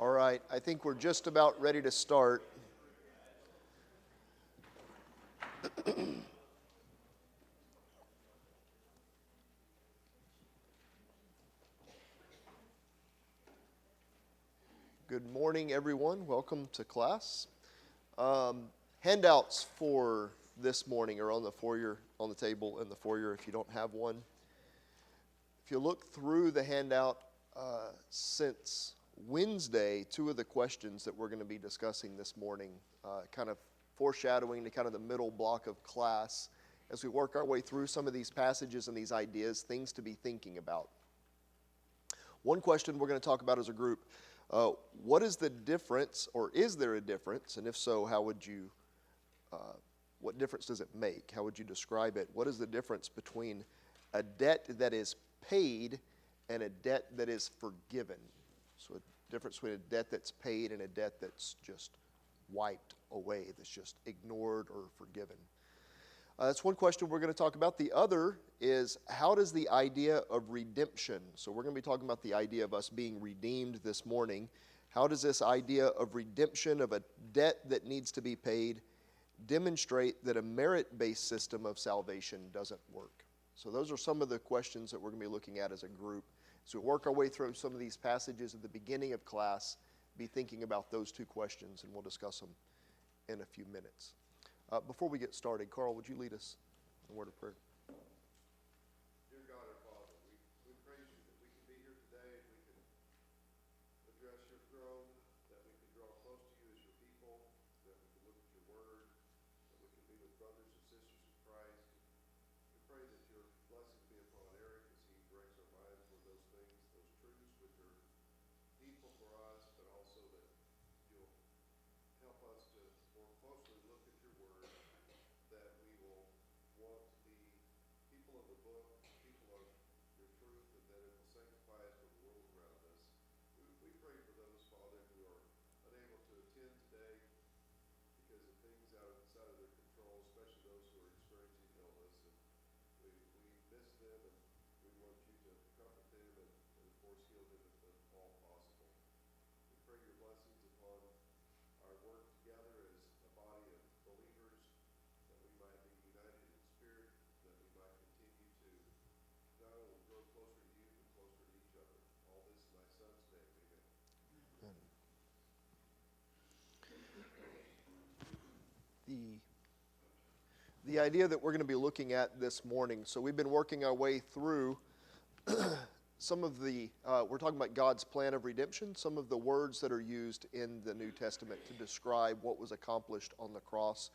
All right, I think we're just about ready to start. Good morning, everyone. Welcome to class. Handouts for this morning are on the foyer, on the table in the foyer if you don't have one. If you look through the handout since Wednesday, two of the questions that we're going to be discussing this morning, kind of foreshadowing to kind of the middle block of class as we work our way through some of these passages and these ideas, things to be thinking about. One question we're going to talk about as a group, what is the difference, or is there a difference, and if so, how would you, what difference does it make? How would you describe it? What is the difference between a debt that is paid and a debt that is forgiven? So a difference between a debt that's paid and a debt that's just wiped away, that's just ignored or forgiven. That's one question we're going to talk about. The other is, how does the idea of redemption, so we're going to be talking about the idea of us being redeemed this morning. How does this idea of redemption of a debt that needs to be paid demonstrate that a merit-based system of salvation doesn't work? So those are some of the questions that we're going to be looking at as a group. So we work our way through some of these passages at the beginning of class, be thinking about those two questions, and we'll discuss them in a few minutes. Before we get started, Carl, would you lead us in a word of prayer? Dear God, our Father, we praise you that we can be here today, we can address your throne, that we can draw close to you as your people, that we can look at your word, that we can be with brothers and sisters in Christ. We pray that your blessing be upon Eric as he directs our minds toward those things, those truths which are needful for us, but also that you'll help us to more closely look at your word, that we will want to be people of the book, people of your truth, and that it will sanctify us for the world around us. We pray for those, Father, who are unable to attend today because of things outside of their control, especially those who are experiencing illness. And we miss them, and we want you to comfort them and of course, heal them if at all possible. We pray your blessings upon our work together as a body of believers, that we might be united in spirit, that we might continue to not only grow closer to you, but closer to each other. All this in thy Son's name, amen. The idea that we're going to be looking at this morning, so we've been working our way through some of the, we're talking about God's plan of redemption, some of the words that are used in the New Testament to describe what was accomplished on the cross.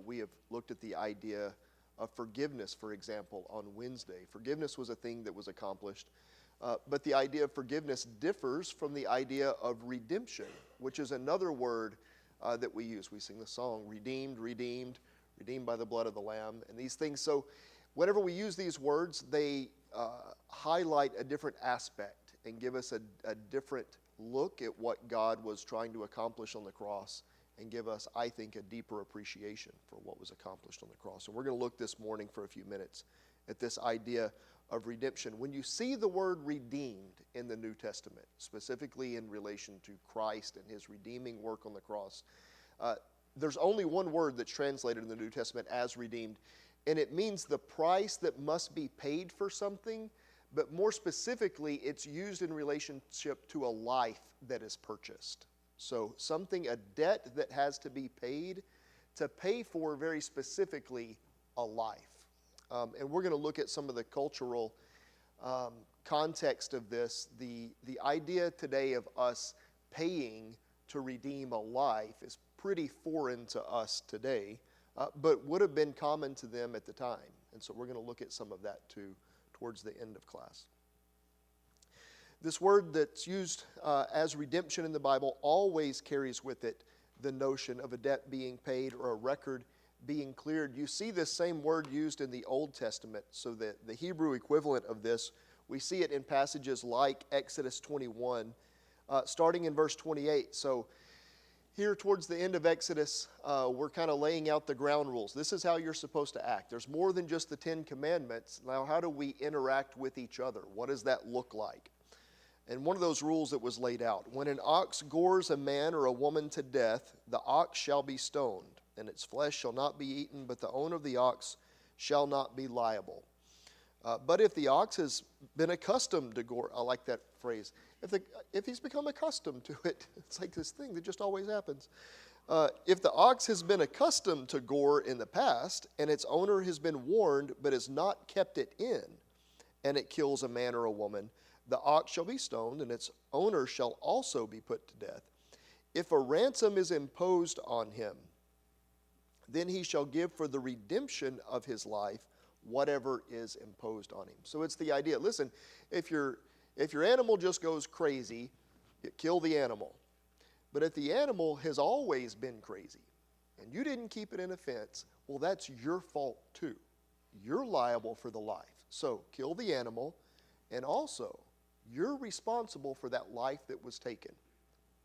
We have looked at the idea of forgiveness, for example, on Wednesday. Forgiveness was a thing that was accomplished, but the idea of forgiveness differs from the idea of redemption, which is another word that we use. We sing the song, redeemed, redeemed, redeemed by the blood of the Lamb, and these things. So whenever we use these words, they highlight a different aspect and give us a different look at what God was trying to accomplish on the cross, and give us, I think, a deeper appreciation for what was accomplished on the cross. And we're going to look this morning for a few minutes at this idea of redemption. When you see the word redeemed in the New Testament, specifically in relation to Christ and his redeeming work on the cross, there's only one word that's translated in the New Testament as redeemed, and it means the price that must be paid for something, but more specifically, it's used in relationship to a life that is purchased. So something, a debt that has to be paid to pay for, very specifically, a life. And we're going to look at some of the cultural context of this. The idea today of us paying to redeem a life is pretty foreign to us today, but would have been common to them at the time. And so we're going to look at some of that too towards the end of class. This word that's used as redemption in the Bible always carries with it the notion of a debt being paid or a record being cleared. You see this same word used in the Old Testament. So the Hebrew equivalent of this, we see it in passages like Exodus 21, starting in verse 28. So here towards the end of Exodus, we're kind of laying out the ground rules. This is how you're supposed to act. There's more than just the 10 Commandments. Now, how do we interact with each other? What does that look like? And one of those rules that was laid out, when an ox gores a man or a woman to death, the ox shall be stoned, and its flesh shall not be eaten, but the owner of the ox shall not be liable. But if the ox has been accustomed to gore, I like that phrase, if he's become accustomed to it, it's like this thing that just always happens. If the ox has been accustomed to gore in the past, and its owner has been warned but has not kept it in, and it kills a man or a woman, the ox shall be stoned, and its owner shall also be put to death. If a ransom is imposed on him, then he shall give for the redemption of his life whatever is imposed on him. So it's the idea. Listen, if your animal just goes crazy, you kill the animal. But if the animal has always been crazy, and you didn't keep it in a fence, well, that's your fault too. You're liable for the life. So kill the animal, and also you're responsible for that life that was taken.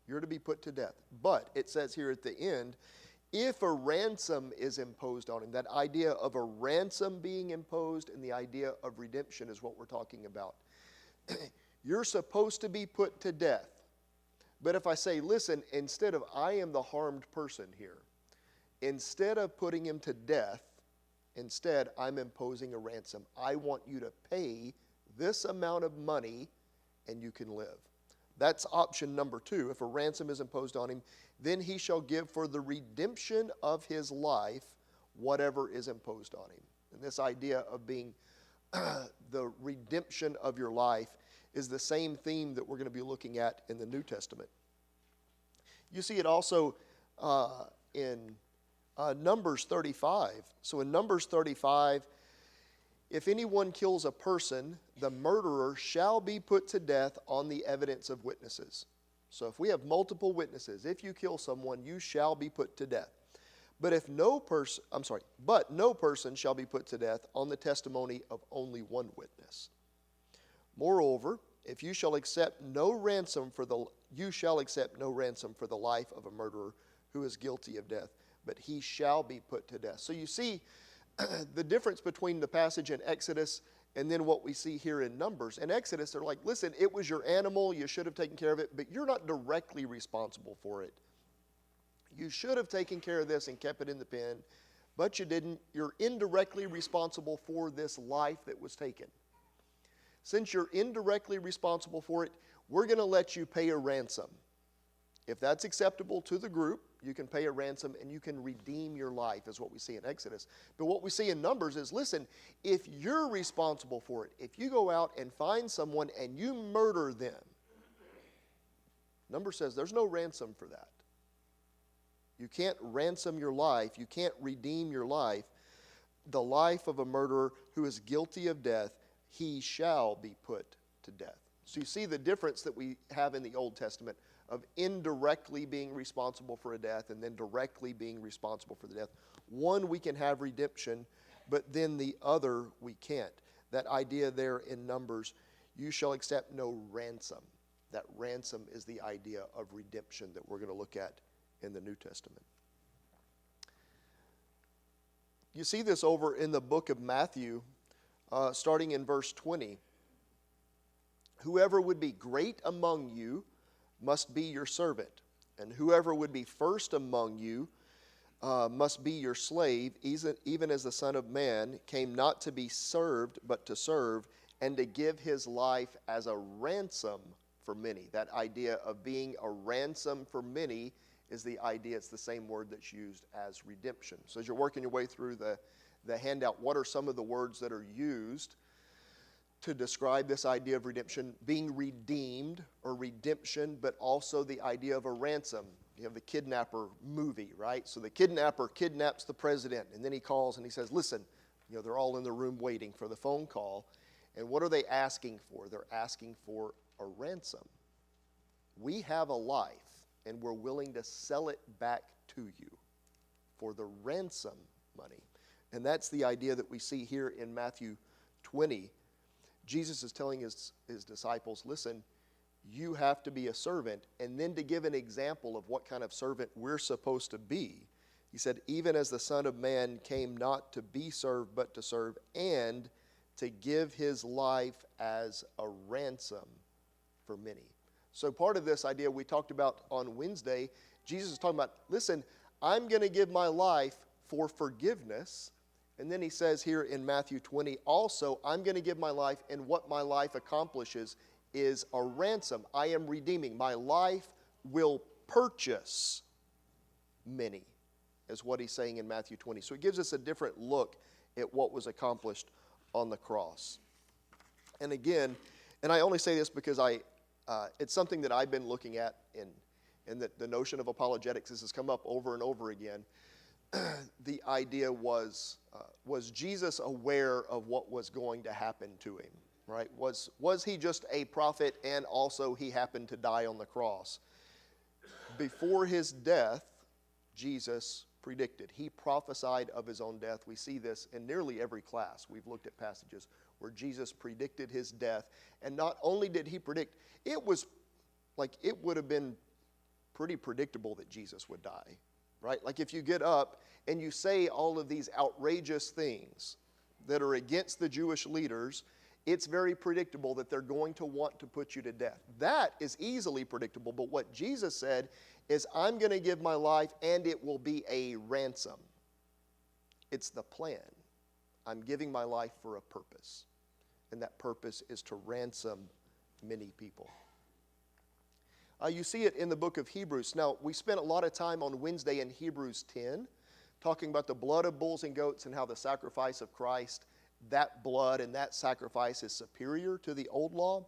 You're to be put to death. But it says here at the end, if a ransom is imposed on him, that idea of a ransom being imposed and the idea of redemption is what we're talking about. You're supposed to be put to death. But if I say, listen, instead of I am the harmed person here, instead of putting him to death, instead I'm imposing a ransom. I want you to pay this amount of money and you can live. That's option number 2. If a ransom is imposed on him, then he shall give for the redemption of his life whatever is imposed on him. And this idea of being the redemption of your life is the same theme that we're going to be looking at in the New Testament. You see it also in Numbers 35. So in Numbers 35, if anyone kills a person, the murderer shall be put to death on the evidence of witnesses. So if we have multiple witnesses, if you kill someone, you shall be put to death. But no person shall be put to death on the testimony of only one witness. Moreover, if you shall accept no ransom for the life of a murderer who is guilty of death, but he shall be put to death. So you see the difference between the passage in Exodus and then what we see here in Numbers. In Exodus, they're like, listen, it was your animal, you should have taken care of it, but you're not directly responsible for it. You should have taken care of this and kept it in the pen, but you didn't. You're indirectly responsible for this life that was taken. Since you're indirectly responsible for it, we're going to let you pay a ransom. If that's acceptable to the group, you can pay a ransom and you can redeem your life, is what we see in Exodus. But what we see in Numbers is, listen, if you're responsible for it, if you go out and find someone and you murder them, Numbers says there's no ransom for that. You can't ransom your life. You can't redeem your life. The life of a murderer who is guilty of death, he shall be put to death. So you see the difference that we have in the Old Testament of indirectly being responsible for a death and then directly being responsible for the death. One, we can have redemption, but then the other, we can't. That idea there in Numbers, you shall accept no ransom. That ransom is the idea of redemption that we're going to look at in the New Testament. You see this over in the book of Matthew, starting in verse 20. Whoever would be great among you must be your servant, and whoever would be first among you must be your slave, even as the Son of Man came not to be served, but to serve, and to give his life as a ransom for many. That idea of being a ransom for many is the idea. It's the same word that's used as redemption. So as you're working your way through the handout, what are some of the words that are used to describe this idea of redemption? Being redeemed or redemption, but also the idea of a ransom. You have the kidnapper movie, right? So the kidnapper kidnaps the president, and then he calls and he says, listen, they're all in the room waiting for the phone call. And what are they asking for? They're asking for a ransom. We have a life, and we're willing to sell it back to you for the ransom money. And that's the idea that we see here in Matthew 20. Jesus is telling his disciples, listen, you have to be a servant. And then to give an example of what kind of servant we're supposed to be, he said, even as the Son of Man came not to be served, but to serve, and to give his life as a ransom for many. So part of this idea we talked about on Wednesday, Jesus is talking about, listen, I'm going to give my life for forgiveness. And then he says here in Matthew 20, also, I'm going to give my life, and what my life accomplishes is a ransom. I am redeeming. My life will purchase many, is what he's saying in Matthew 20. So it gives us a different look at what was accomplished on the cross. And again, and I only say this because it's something that I've been looking at in the notion of apologetics. This has come up over and over again. The idea was Jesus aware of what was going to happen to him, right? Was he just a prophet and also he happened to die on the cross? Before his death, Jesus predicted. He prophesied of his own death. We see this in nearly every class. We've looked at passages where Jesus predicted his death. And not only did he predict, it would have been pretty predictable that Jesus would die, right? Like if you get up and you say all of these outrageous things that are against the Jewish leaders, it's very predictable that they're going to want to put you to death. That is easily predictable, but what Jesus said is, I'm going to give my life and it will be a ransom. It's the plan. I'm giving my life for a purpose, and that purpose is to ransom many people. You see it in the book of Hebrews. Now, we spent a lot of time on Wednesday in Hebrews 10, talking about the blood of bulls and goats and how the sacrifice of Christ, that blood and that sacrifice is superior to the old law.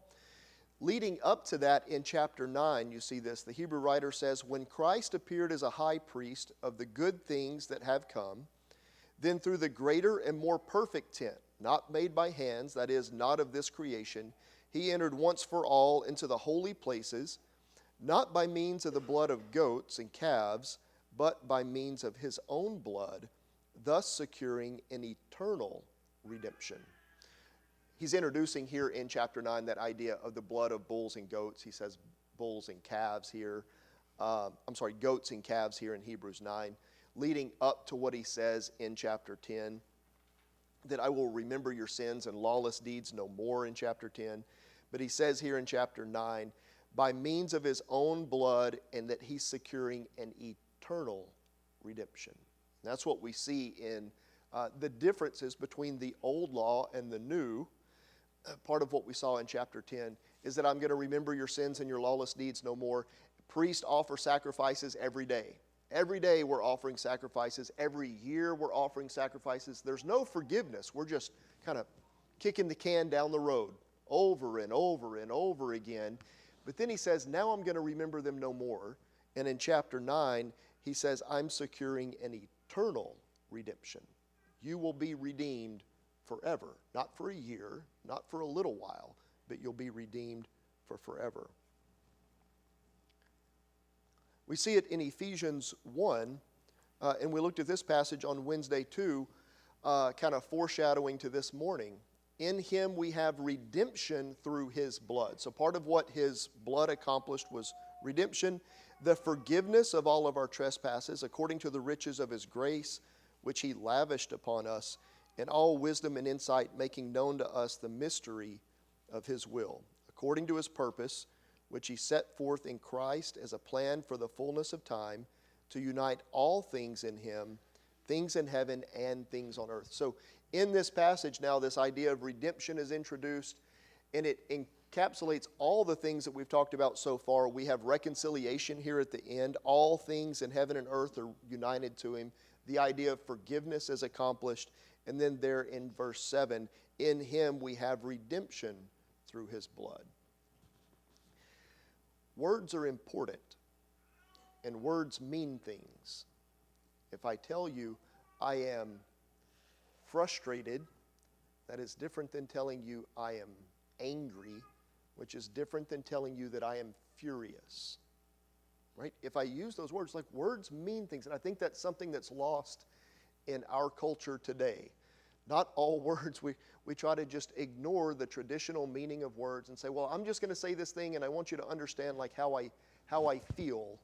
Leading up to that in chapter 9, you see this. The Hebrew writer says, when Christ appeared as a high priest of the good things that have come, then through the greater and more perfect tent, not made by hands, that is, not of this creation, he entered once for all into the holy places, not by means of the blood of goats and calves, but by means of his own blood, thus securing an eternal redemption. He's introducing here in chapter 9 that idea of the blood of bulls and goats. He says bulls and calves here. Goats and calves here in Hebrews 9, leading up to what he says in chapter 10, that I will remember your sins and lawless deeds no more in chapter 10. But he says here in chapter 9, by means of his own blood, and that he's securing an eternal redemption. And that's what we see in the differences between the old law and the new. Part of what we saw in chapter 10 is that I'm going to remember your sins and your lawless deeds no more. Priests offer sacrifices every day. Every day we're offering sacrifices. Every year we're offering sacrifices. There's no forgiveness. We're just kind of kicking the can down the road over and over and over again. But then he says, now I'm going to remember them no more. And in chapter 9, he says, I'm securing an eternal redemption. You will be redeemed forever. Not for a year, not for a little while, but you'll be redeemed for forever. We see it in Ephesians 1, and we looked at this passage on Wednesday too, kind of foreshadowing to this morning. In him we have redemption through his blood. So part of what his blood accomplished was redemption, the forgiveness of all of our trespasses, according to the riches of his grace, which he lavished upon us, in all wisdom and insight, making known to us the mystery of his will, according to his purpose, which he set forth in Christ as a plan for the fullness of time, to unite all things in him, things in heaven and things on earth. So in this passage now, this idea of redemption is introduced, and it encapsulates all the things that we've talked about so far. We have reconciliation here at the end. All things in heaven and earth are united to him. The idea of forgiveness is accomplished. And then there in verse 7, in him we have redemption through his blood. Words are important, and words mean things. If I tell you I am frustrated, that is different than telling you I am angry, which is different than telling you that I am furious. Right? If I use those words, like words mean things, and I think that's something that's lost in our culture today. Not all words, we try to just ignore the traditional meaning of words and say, well, I'm just going to say this thing and I want you to understand like how I feel.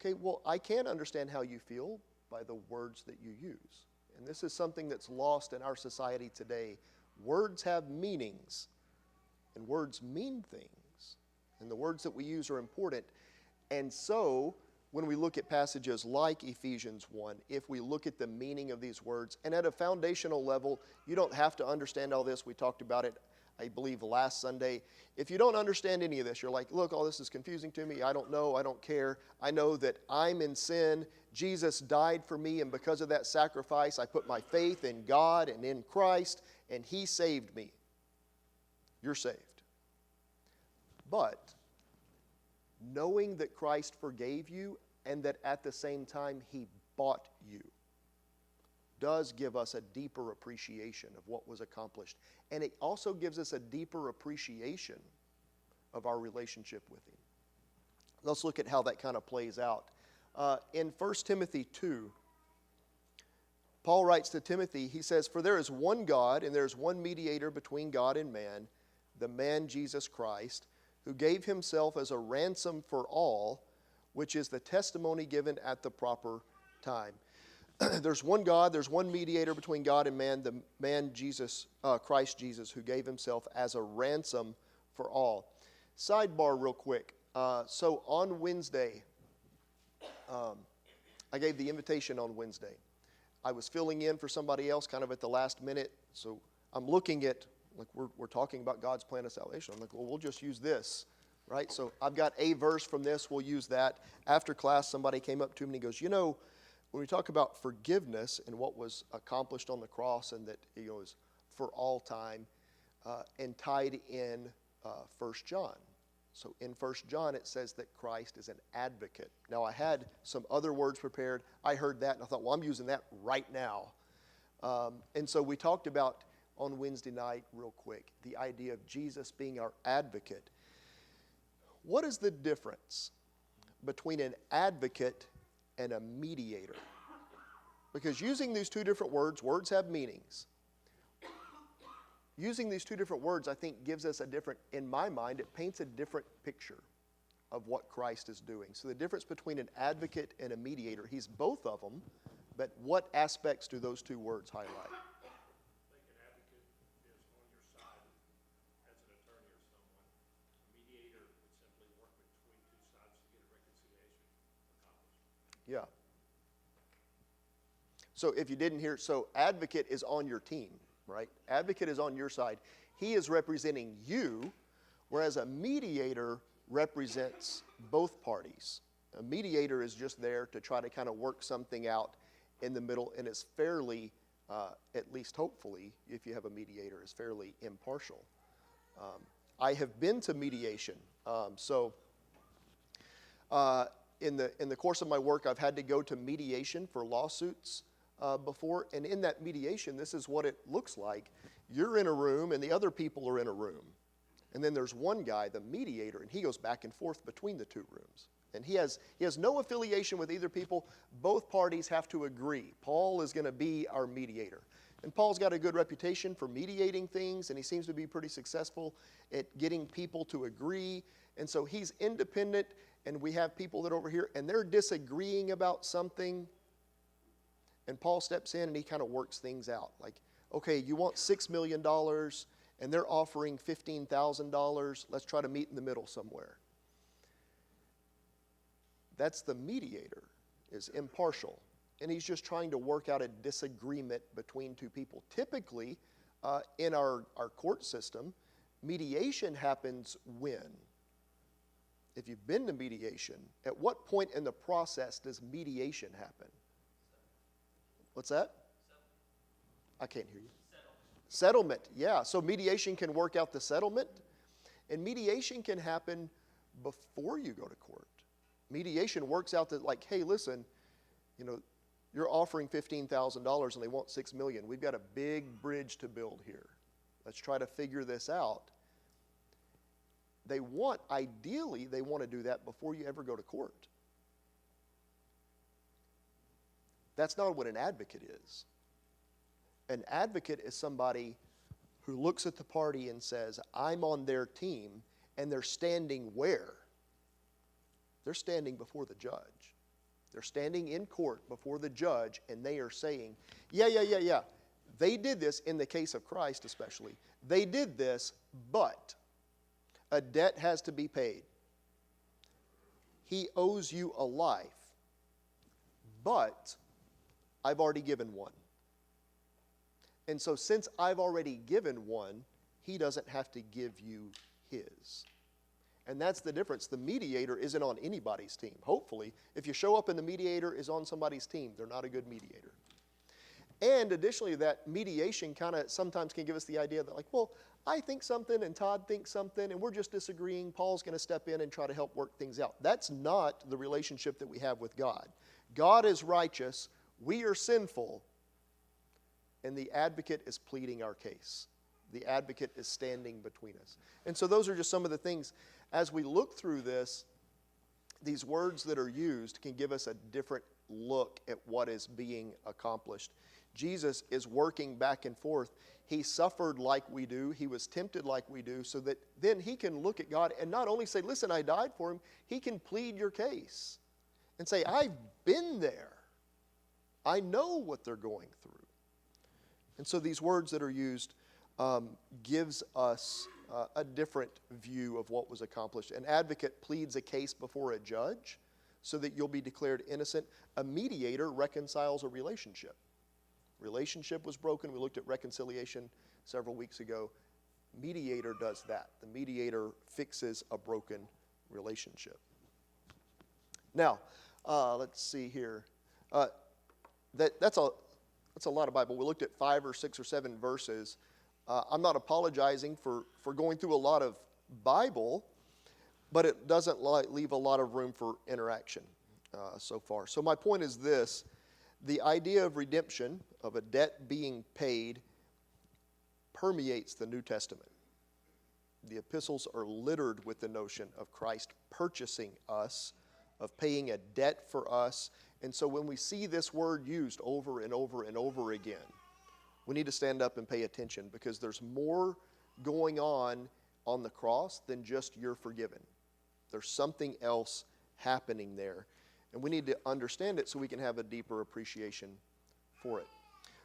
Okay, well, I can understand how you feel by the words that you use. And this is something that's lost in our society today. Words have meanings, and words mean things. And the words that we use are important. And so, when we look at passages like Ephesians 1, if we look at the meaning of these words, and at a foundational level, you don't have to understand all this. We talked about it, I believe, last Sunday. If you don't understand any of this, you're like, look, all this is confusing to me. I don't know. I don't care. I know that I'm in sin. Jesus died for me, and because of that sacrifice, I put my faith in God and in Christ, and He saved me. You're saved. But knowing that Christ forgave you and that at the same time He bought you does give us a deeper appreciation of what was accomplished. And it also gives us a deeper appreciation of our relationship with Him. Let's look at how that kind of plays out. In 1 Timothy 2, Paul writes to Timothy, he says, "For there is one God, and there is one mediator between God and man, the man Jesus Christ, who gave Himself as a ransom for all, which is the testimony given at the proper time." There's one God, there's one mediator between God and man, the man Jesus, Christ Jesus, who gave Himself as a ransom for all. Sidebar real quick. So on Wednesday, I gave the invitation on Wednesday. I was filling in for somebody else kind of at the last minute, so I'm looking at, like, we're talking about God's plan of salvation. I'm like, well, we'll just use this, right? So I've got a verse from this, we'll use that. After class, somebody came up to me and he goes, you know, when we talk about forgiveness and what was accomplished on the cross and that it was for all time, and tied in 1 John. So in 1 John it says that Christ is an advocate. Now I had some other words prepared. I heard that and I thought, well, I'm using that right now. And so we talked about on Wednesday night real quick the idea of Jesus being our advocate. What is the difference between an advocate and a mediator? Because using these two different words have meanings. Using these two different words, I think, gives us a different, in my mind, it paints a different picture of what Christ is doing. So the difference between an advocate and a mediator, He's both of them, but what aspects do those two words highlight? I think an advocate is on your side as an attorney or someone. A mediator would simply work between two sides to get a reconciliation accomplished. Yeah. So if you didn't hear, so advocate is on your team, right? Advocate is on your side. He is representing you, whereas a mediator represents both parties. A mediator is just there to try to kind of work something out in the middle, and is fairly, at least hopefully, if you have a mediator, is fairly impartial. I have been to mediation. In the course of my work, I've had to go to mediation for lawsuits before, and in that mediation, this is what it looks like. You're in a room, and the other people are in a room. And then there's one guy, the mediator, and he goes back and forth between the two rooms. And he has no affiliation with either people. Both parties have to agree. Paul is going to be our mediator. And Paul's got a good reputation for mediating things, and he seems to be pretty successful at getting people to agree. And so he's independent, and we have people that are over here, and they're disagreeing about something. And Paul steps in, and he kind of works things out. Like, okay, you want $6 million, and they're offering $15,000. Let's try to meet in the middle somewhere. That's the mediator, is impartial. And he's just trying to work out a disagreement between two people. Typically, in our court system, mediation happens when? If you've been to mediation, at what point in the process does mediation happen? What's that? I can't hear you. Settlement, yeah. So mediation can work out the settlement. And mediation can happen before you go to court. Mediation works out that, like, hey, listen, you know, you're offering $15,000 and they want $6 million. We've got a big bridge to build here. Let's try to figure this out. Ideally, they want to do that before you ever go to court. That's not what an advocate is. An advocate is somebody who looks at the party and says, I'm on their team, and they're standing where? They're standing before the judge. They're standing in court before the judge, and they are saying, yeah. They did this, in the case of Christ especially. They did this, but A debt has to be paid. He owes you a life, but I've already given one. And so since I've already given one, he doesn't have to give you his. And that's the difference. The mediator isn't on anybody's team. Hopefully, if you show up and the mediator is on somebody's team, they're not a good mediator. And additionally, that mediation kind of sometimes can give us the idea that, like, well, I think something and Todd thinks something and we're just disagreeing. Paul's going to step in and try to help work things out. That's not the relationship that we have with God. God is righteous. We are sinful. And the advocate is pleading our case. The advocate is standing between us. And so those are just some of the things. As we look through this, these words that are used can give us a different look at what is being accomplished. Jesus is working back and forth. He suffered like we do. He was tempted like we do, so that then he can look at God and not only say, listen, I died for him. He can plead your case and say, I've been there. I know what they're going through. And so these words that are used gives us a different view of what was accomplished. An advocate pleads a case before a judge so that you'll be declared innocent. A mediator reconciles a relationship. Relationship was broken. We looked at reconciliation several weeks ago. Mediator does that. The mediator fixes a broken relationship. Now, let's see here. That's a lot of Bible. We looked at 5 or 6 or 7 verses. I'm not apologizing for going through a lot of Bible, but it doesn't leave a lot of room for interaction so far. So my point is this. The idea of redemption, of a debt being paid, permeates the New Testament. The epistles are littered with the notion of Christ purchasing us, of paying a debt for us. And so when we see this word used over and over and over again, we need to stand up and pay attention, because there's more going on the cross than just you're forgiven. There's something else happening there. And we need to understand it so we can have a deeper appreciation for it.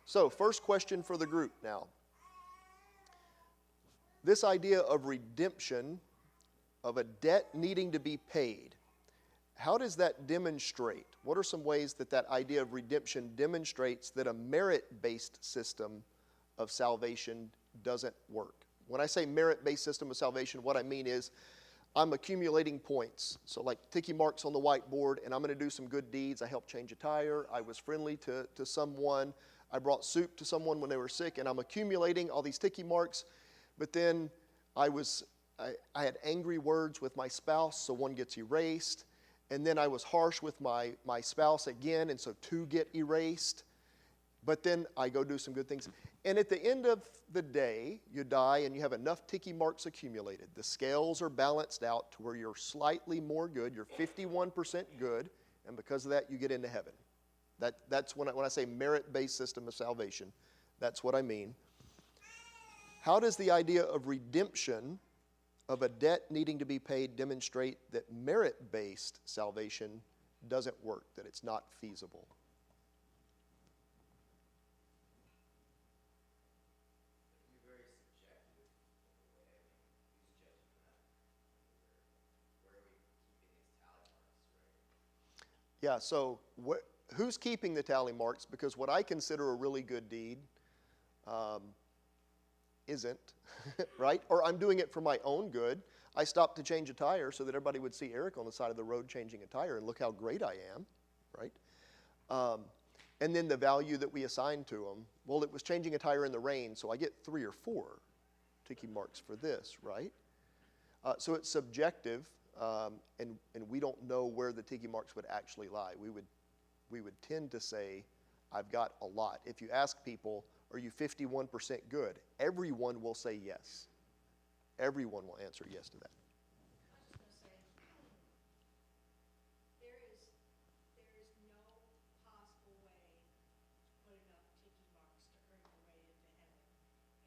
So, first question for the group now. This idea of redemption, of a debt needing to be paid, how does that demonstrate? What are some ways that that idea of redemption demonstrates that a merit-based system of salvation doesn't work? When I say merit-based system of salvation, what I mean is I'm accumulating points. So like ticky marks on the whiteboard, and I'm going to do some good deeds. I helped change a tire. I was friendly to someone. I brought soup to someone when they were sick, and I'm accumulating all these ticky marks. But then I had angry words with my spouse, so 1 gets erased. And then I was harsh with my spouse again, and so 2 get erased. But then I go do some good things. And at the end of the day, you die and you have enough ticky marks accumulated. The scales are balanced out to where you're slightly more good. You're 51% good, and because of that, you get into heaven. That's when I say merit-based system of salvation. That's what I mean. How does the idea of redemption, of a debt needing to be paid, demonstrate that merit-based salvation doesn't work, that it's not feasible? Yeah, so who's keeping the tally marks? Because what I consider a really good deed isn't, right? Or I'm doing it for my own good. I stopped to change a tire so that everybody would see Eric on the side of the road changing a tire and look how great I am, right? And then the value that we assign to them, well, it was changing a tire in the rain, so I get 3 or 4 ticky marks for this, right? So it's subjective. And we don't know where the tiki marks would actually lie. We would tend to say, I've got a lot. If you ask people, are you 51% good? Everyone will say yes. Everyone will answer yes to that. I was just going to say, there is no possible way to put enough ticky marks to earn your way into heaven.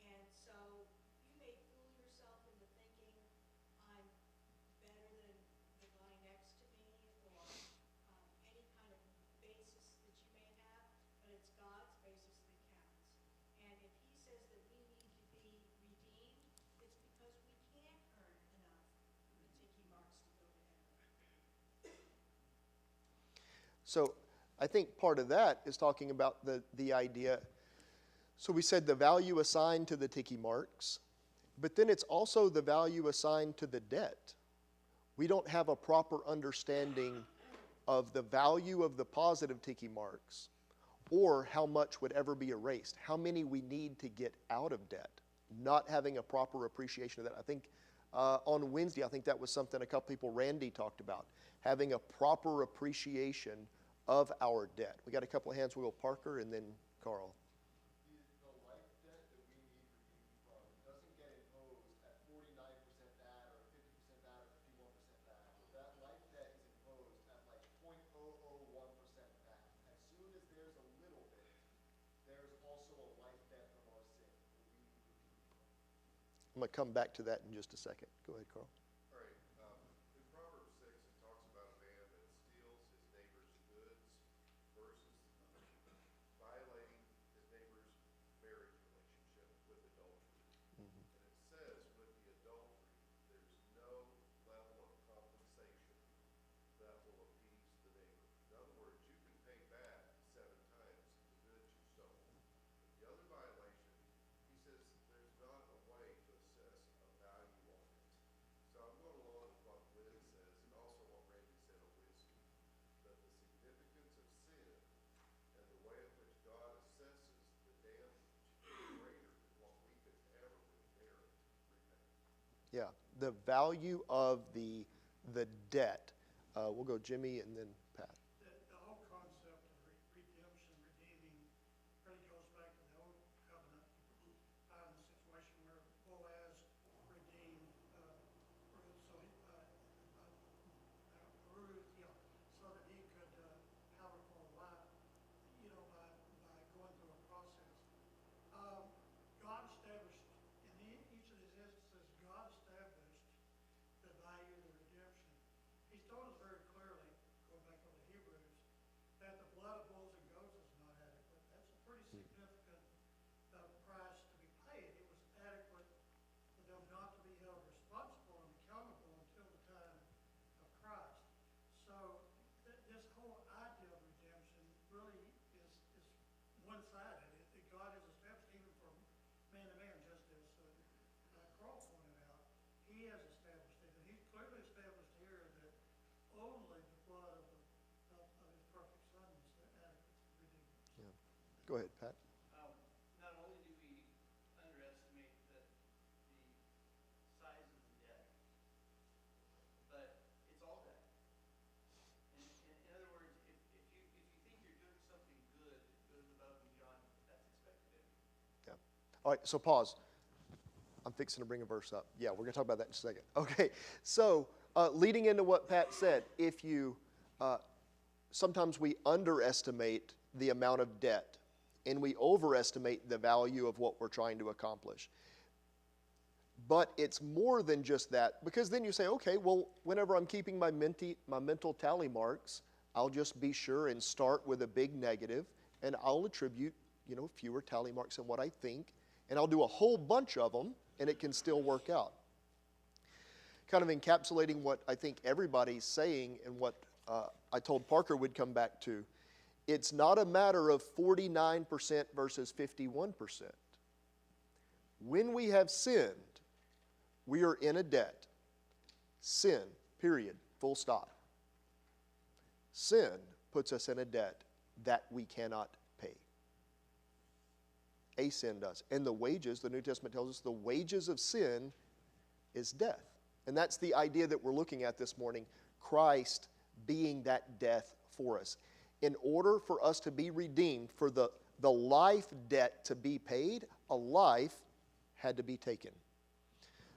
And so you may fool yourself into thinking, I'm better than the guy next to me, or any kind of basis that you may have, but it's God's basis that counts. And if he says that we need to be redeemed, it's because we can't earn enough So I think part of that is talking about the idea. So we said the value assigned to the ticky marks, but then it's also the value assigned to the debt. We don't have a proper understanding of the value of the positive ticky marks or how much would ever be erased, how many we need to get out of debt, not having a proper appreciation of that. I think on Wednesday, I think that was something a couple people, Randy, talked about, having a proper appreciation of our debt. We got a couple of hands. We'll go Parker and then Carl. The life debt that we need relief from doesn't get imposed at 49% that or 50% that or 51% that. That life debt is imposed at like 0.001% that. As soon as there's a little bit, there's also a life debt from our sin that we need relief from. I'm going to come back to that in just a second. Go ahead, Carl. All right. In Proverbs 6, it talks about a man that steals his neighbor's goods versus violating his neighbor's marriage relationship with adultery. And it says with the adultery, there's no level of compensation that will appease the neighbor. In other words, you can pay back 7 times the goods you stole. But the other violation, he says there's not a way to assess a value on it. So I'm going along with what Lynn says and also what Randy said on Wednesday, that the significance of sin and the way in which God assesses the damage is greater than what we could ever inherit repay. Yeah, the value of the debt. We'll go Jimmy and then Pat. The whole concept of redemption, redeeming, really goes back to the old covenant, the situation where Boaz redeemed Ruth, so that he could have her for a wife, by going through a process. God established, in each of these instances, God established the value of the redemption. He's told us very clearly, going back over to Hebrews, that the blood of bulls and goats is not adequate. That's a pretty significant price to be paid. It was adequate for them not to be held responsible and accountable until the time of Christ. So this whole idea of redemption really is one-sided. God has established even for man to man, just as Carl pointed out. He has established it, and he's clearly established here that only the blood of his perfect Son is adequate to redeem us. Go ahead, Pat. Not only do we underestimate the size of the debt, but it's all debt. In other words, if you think you're doing something good that goes above and beyond, that's expected of you. Yeah. All right, so pause. I'm fixing to bring a verse up. Yeah, we're going to talk about that in a second. Okay, so leading into what Pat said, if you, sometimes we underestimate the amount of debt and we overestimate the value of what we're trying to accomplish. But it's more than just that, because then you say, okay, well, whenever I'm keeping my mental tally marks, I'll just be sure and start with a big negative, and I'll attribute, fewer tally marks than what I think, and I'll do a whole bunch of them, and it can still work out. Kind of encapsulating what I think everybody's saying and what I told Parker would come back to. It's not a matter of 49% versus 51%. When we have sinned, we are in a debt. Sin, period, full stop. Sin puts us in a debt that we cannot pay. A sin does. And the wages, the New Testament tells us, the wages of sin is death. And that's the idea that we're looking at this morning, Christ being that death for us. In order for us to be redeemed, for the life debt to be paid, a life had to be taken.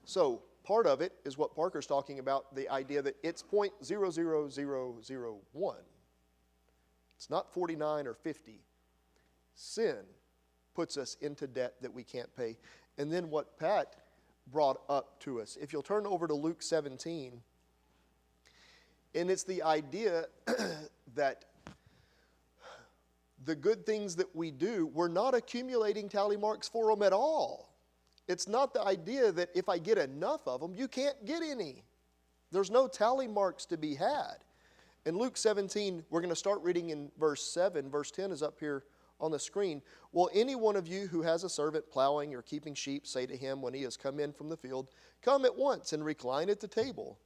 So part of it is what Parker's talking about, the idea that it's 0.00001. It's not 49 or 50. Sin puts us into debt that we can't pay. And then what Pat brought up to us, if you'll turn over to Luke 17, and it's the idea that the good things that we do, we're not accumulating tally marks for them at all. It's not the idea that if I get enough of them, you can't get any. There's no tally marks to be had. In Luke 17, we're going to start reading in verse 7. Verse 10 is up here on the screen. Will any one of you who has a servant plowing or keeping sheep say to him when he has come in from the field, come at once and recline at the table?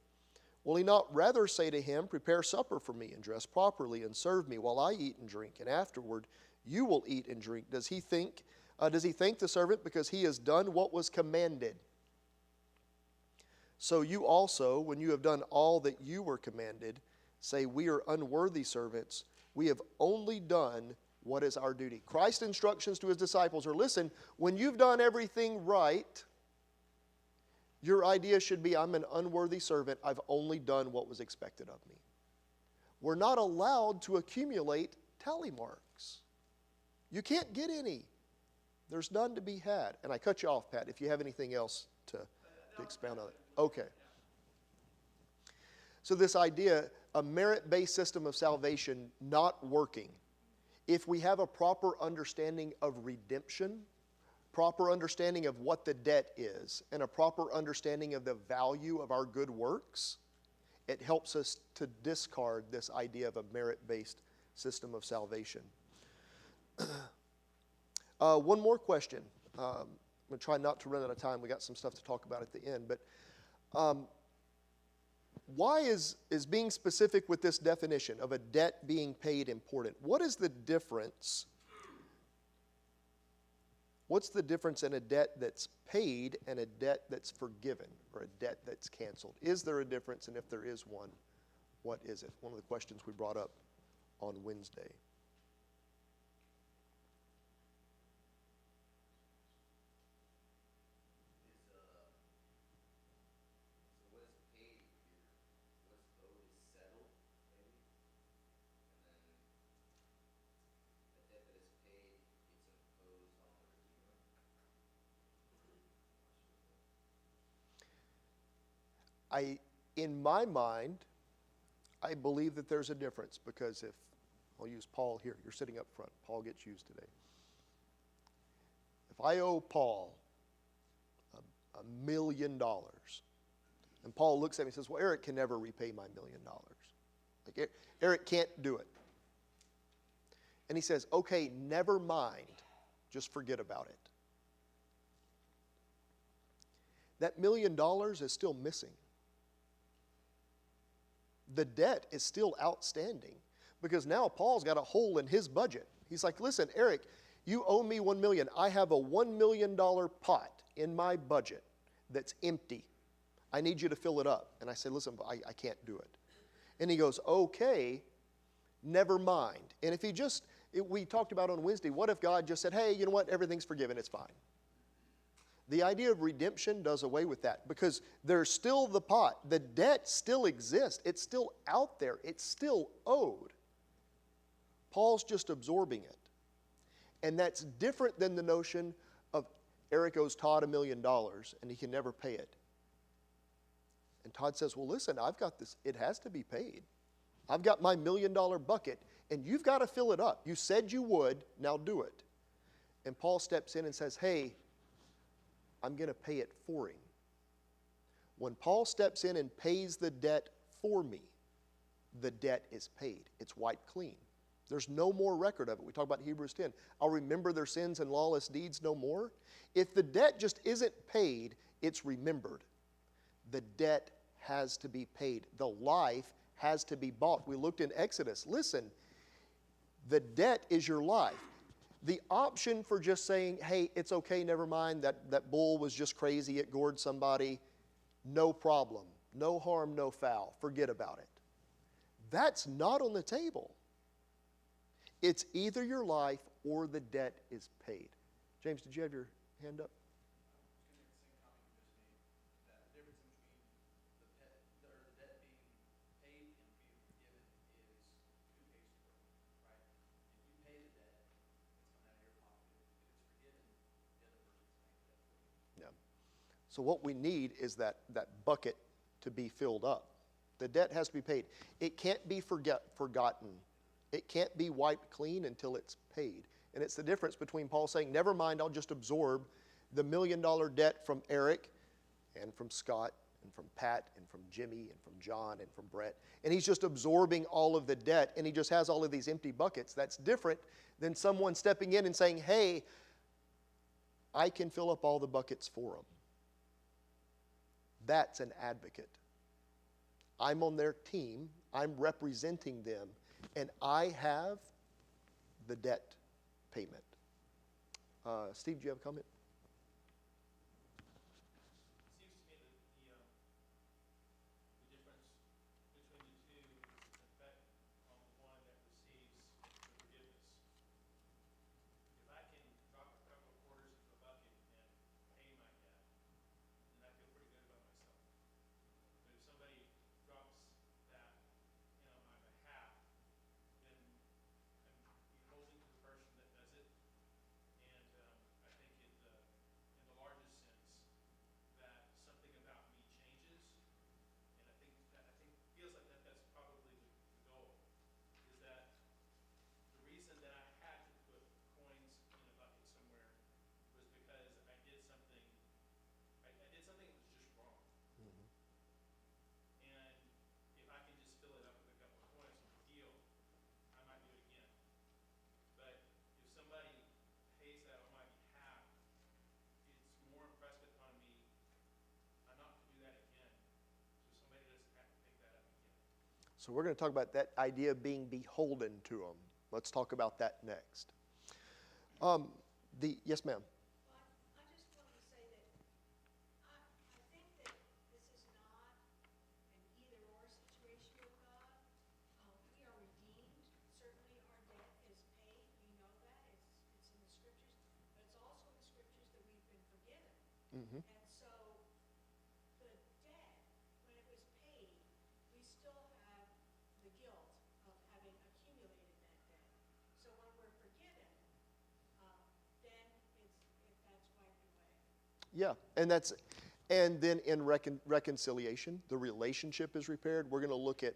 Will he not rather say to him, prepare supper for me and dress properly and serve me while I eat and drink, and afterward you will eat and drink? Does he thank the servant because he has done what was commanded? So you also, when you have done all that you were commanded, say, we are unworthy servants. We have only done what is our duty. Christ's instructions to his disciples are, listen, when you've done everything right, your idea should be, I'm an unworthy servant. I've only done what was expected of me. We're not allowed to accumulate tally marks. You can't get any. There's none to be had. And I cut you off, Pat, if you have anything else to expound on it. Okay. So this idea, a merit-based system of salvation not working. If we have a proper understanding of redemption, proper understanding of what the debt is, and a proper understanding of the value of our good works, it helps us to discard this idea of a merit-based system of salvation. One more question. I'm going to try not to run out of time. We got some stuff to talk about at the end. But why is being specific with this definition of a debt being paid important? What is the difference? What's the difference in a debt that's paid and a debt that's forgiven or a debt that's canceled? Is there a difference? And if there is one, what is it? One of the questions we brought up on Wednesday. In my mind, I believe that there's a difference because if, I'll use Paul here, you're sitting up front, Paul gets used today. If I owe Paul $1 million, and Paul looks at me and says, well, Eric can never repay my $1 million. Like, Eric can't do it. And he says, okay, never mind, just forget about it. That $1 million is still missing. The debt is still outstanding because now Paul's got a hole in his budget. He's like, listen, Eric, you owe me $1 million. I have a $1 million pot in my budget that's empty. I need you to fill it up. And I said, listen, I can't do it. And he goes, okay, never mind. And if he just, we talked about on Wednesday, what if God just said, hey, you know what, everything's forgiven, it's fine. The idea of redemption does away with that because there's still the pot. The debt still exists. It's still out there. It's still owed. Paul's just absorbing it. And that's different than the notion of Eric owes Todd $1 million and he can never pay it. And Todd says, well, listen, I've got this. It has to be paid. I've got my $1 million bucket and you've got to fill it up. You said you would, now do it. And Paul steps in and says, hey, I'm going to pay it for him. When Paul steps in and pays the debt for me, the debt is paid. It's wiped clean. There's no more record of it. We talk about Hebrews 10. I'll remember their sins and lawless deeds no more. If the debt just isn't paid, it's remembered. The debt has to be paid. The life has to be bought. We looked in Exodus. Listen, the debt is your life. The option for just saying, hey, it's okay, never mind, that bull was just crazy, it gored somebody, no problem, no harm, no foul, forget about it. That's not on the table. It's either your life or the debt is paid. James, did you have your hand up? So what we need is that bucket to be filled up. The debt has to be paid. It can't be forgotten. It can't be wiped clean until it's paid. And it's the difference between Paul saying, never mind, I'll just absorb the $1 million debt from Eric and from Scott and from Pat and from Jimmy and from John and from Brett. And he's just absorbing all of the debt, and he just has all of these empty buckets. That's different than someone stepping in and saying, hey, I can fill up all the buckets for them. That's an advocate. I'm on their team, I'm representing them, and I have the debt payment. Steve, do you have a comment? Seems to me that the difference between the two is its effect on the one that receives the forgiveness. If I can drop a couple of quarters into a bucket and pay my debt, then I feel pretty good about myself. But if somebody drops that on my behalf, then I'm beholden to the person that does it. And I think in the largest sense, that something about me changes, and I think feels like that's probably the goal. Is that the reason that I had to put coins in a bucket somewhere was because I did something. I did something that was just wrong. And if I can just fill it up with a couple of coins, no big deal. I might do it again. But if somebody pays that on my behalf, it's more impressed upon me not to do that again, so somebody doesn't have to pick that up again. So we're going to talk about that idea of being beholden to them. Let's talk about that next. Yes, ma'am. Well, I just wanted to say that I think that this is not an either-or situation with God. We are redeemed. Certainly our debt is paid. We know that. It's in the scriptures. But it's also in the scriptures that we've been forgiven. Mm-hmm. And so the debt, when it was paid, we still have the guilt of having accumulated that debt. So when we're forgiven, then that's wiped away. Yeah, and then in reconciliation, the relationship is repaired. We're going to look at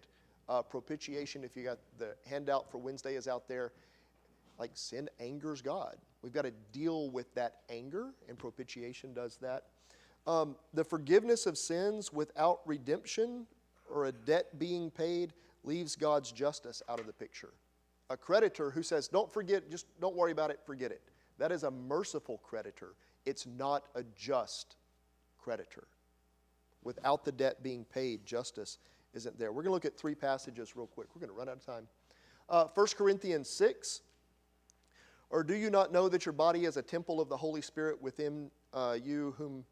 propitiation. If you got the handout for Wednesday is out there, like sin angers God. We've got to deal with that anger, and propitiation does that. The forgiveness of sins without redemption or a debt being paid leaves God's justice out of the picture. A creditor who says, don't forget, just don't worry about it, forget it. That is a merciful creditor. It's not a just creditor. Without the debt being paid, justice isn't there. We're going to look at three passages real quick. We're going to run out of time. 1 Corinthians 6. Or do you not know that your body is a temple of the Holy Spirit within you, whom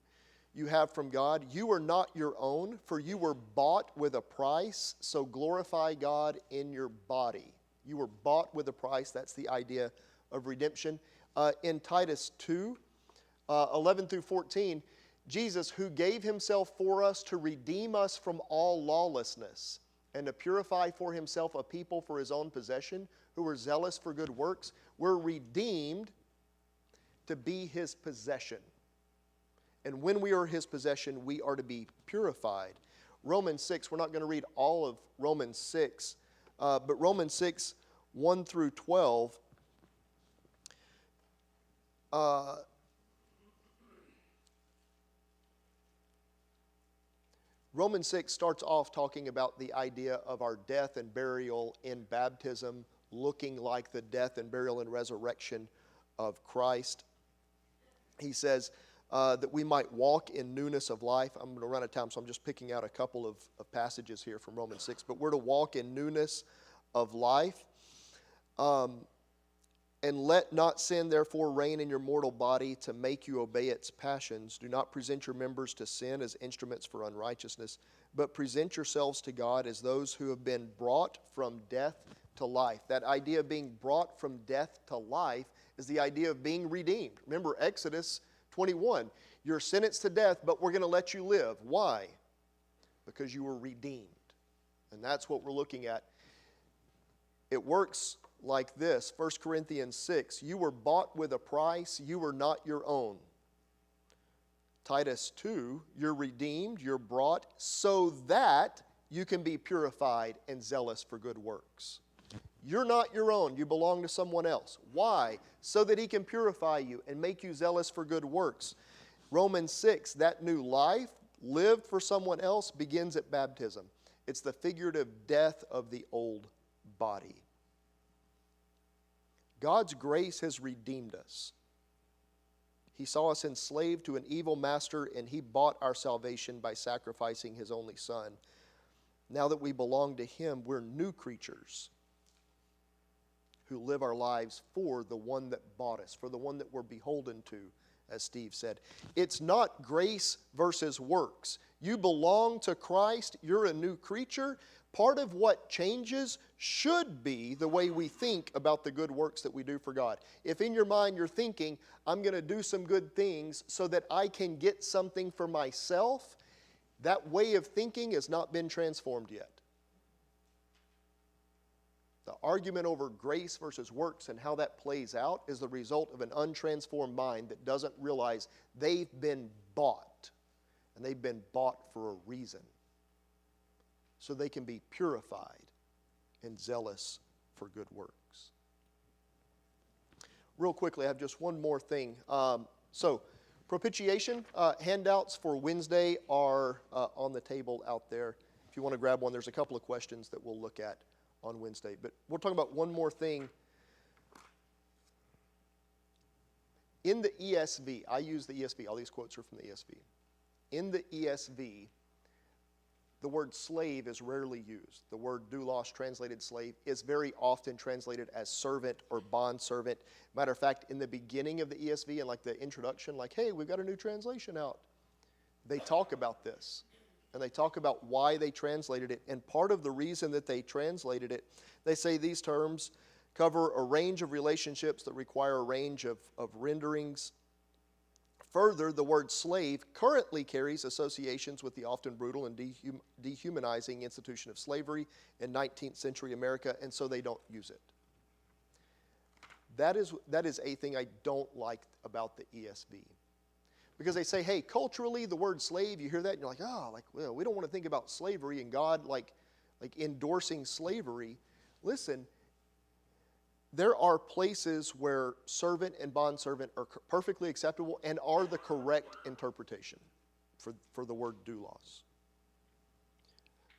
you have from God? You are not your own, for you were bought with a price, so glorify God in your body. You were bought with a price. That's the idea of redemption. In Titus 2, 11 through 14, Jesus, who gave himself for us to redeem us from all lawlessness and to purify for himself a people for his own possession, who are zealous for good works, were redeemed to be his possession. And when we are his possession, we are to be purified. Romans 6, we're not going to read all of Romans 6, but Romans 6, 1 through 12, Romans 6 starts off talking about the idea of our death and burial in baptism, looking like the death and burial and resurrection of Christ. He says that we might walk in newness of life. I'm going to run out of time, so I'm just picking out a couple of passages here from Romans 6. But we're to walk in newness of life. And let not sin therefore reign in your mortal body to make you obey its passions. Do not present your members to sin as instruments for unrighteousness, but present yourselves to God as those who have been brought from death to life. That idea of being brought from death to life is the idea of being redeemed. Remember Exodus 21. You're sentenced to death, but we're going to let you live. Why? Because you were redeemed. And that's what we're looking at. It works like this, 1 Corinthians 6, you were bought with a price, you were not your own. Titus 2, you're redeemed, you're brought, so that you can be purified and zealous for good works. You're not your own, you belong to someone else. Why? So that he can purify you and make you zealous for good works. Romans 6, that new life, lived for someone else begins at baptism. It's the figurative death of the old body. God's grace has redeemed us. He saw us enslaved to an evil master, and He bought our salvation by sacrificing His only Son. Now that we belong to Him, we're new creatures who live our lives for the one that bought us, for the one that we're beholden to, as Steve said. It's not grace versus works. You belong to Christ. You're a new creature. Part of what changes should be the way we think about the good works that we do for God. If in your mind you're thinking, I'm going to do some good things so that I can get something for myself, that way of thinking has not been transformed yet. The argument over grace versus works and how that plays out is the result of an untransformed mind that doesn't realize they've been bought. And they've been bought for a reason. So they can be purified and zealous for good works. Real quickly, I have just one more thing. Propitiation handouts for Wednesday are on the table out there. If you want to grab one, there's a couple of questions that we'll look at on Wednesday. But we're talking about one more thing. In the ESV, I use the ESV. All these quotes are from the ESV. In the ESV, the word slave is rarely used. The word doulos, translated slave, is very often translated as servant or bondservant. Matter of fact, in the beginning of the ESV and like the introduction, like, hey, we've got a new translation out, they talk about this. And they talk about why they translated it. And part of the reason that they translated it, they say these terms cover a range of relationships that require a range of renderings. Further, the word slave currently carries associations with the often brutal and dehumanizing institution of slavery in 19th century America, and so they don't use it. That is a thing I don't like about the ESV. Because they say, hey, culturally, the word slave, you hear that, and you're like, oh, like, well, we don't want to think about slavery and God like endorsing slavery. Listen, there are places where servant and bondservant are perfectly acceptable and are the correct interpretation for the word doulos.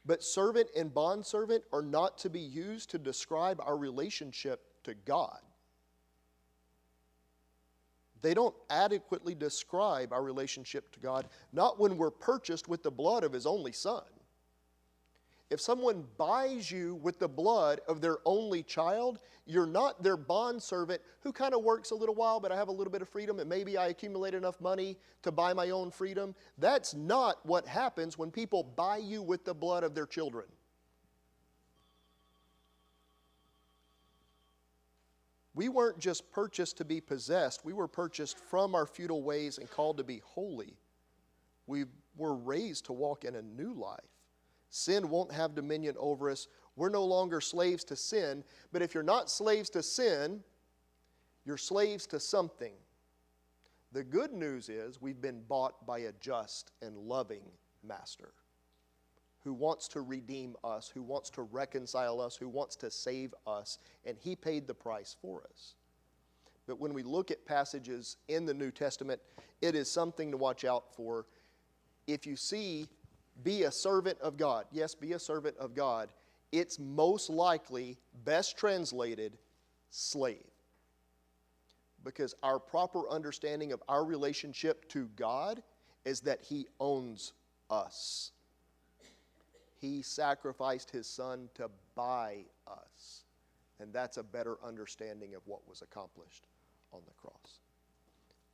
But servant and bondservant are not to be used to describe our relationship to God. They don't adequately describe our relationship to God, not when we're purchased with the blood of His only Son. If someone buys you with the blood of their only child, you're not their bondservant who kind of works a little while, but I have a little bit of freedom, and maybe I accumulate enough money to buy my own freedom. That's not what happens when people buy you with the blood of their children. We weren't just purchased to be possessed. We were purchased from our futile ways and called to be holy. We were raised to walk in a new life. Sin won't have dominion over us. We're no longer slaves to sin. But if you're not slaves to sin, you're slaves to something. The good news is we've been bought by a just and loving master who wants to redeem us, who wants to reconcile us, who wants to save us, and He paid the price for us. But when we look at passages in the New Testament, it is something to watch out for. If you see, be a servant of God, yes, be a servant of God, it's most likely best translated slave. Because our proper understanding of our relationship to God is that He owns us. He sacrificed His Son to buy us. And that's a better understanding of what was accomplished on the cross.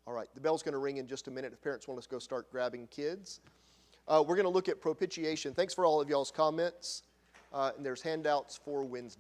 All right, the bell's going to ring in just a minute. If parents want us to go start grabbing kids. We're going to look at propitiation. Thanks for all of y'all's comments. And there's handouts for Wednesday.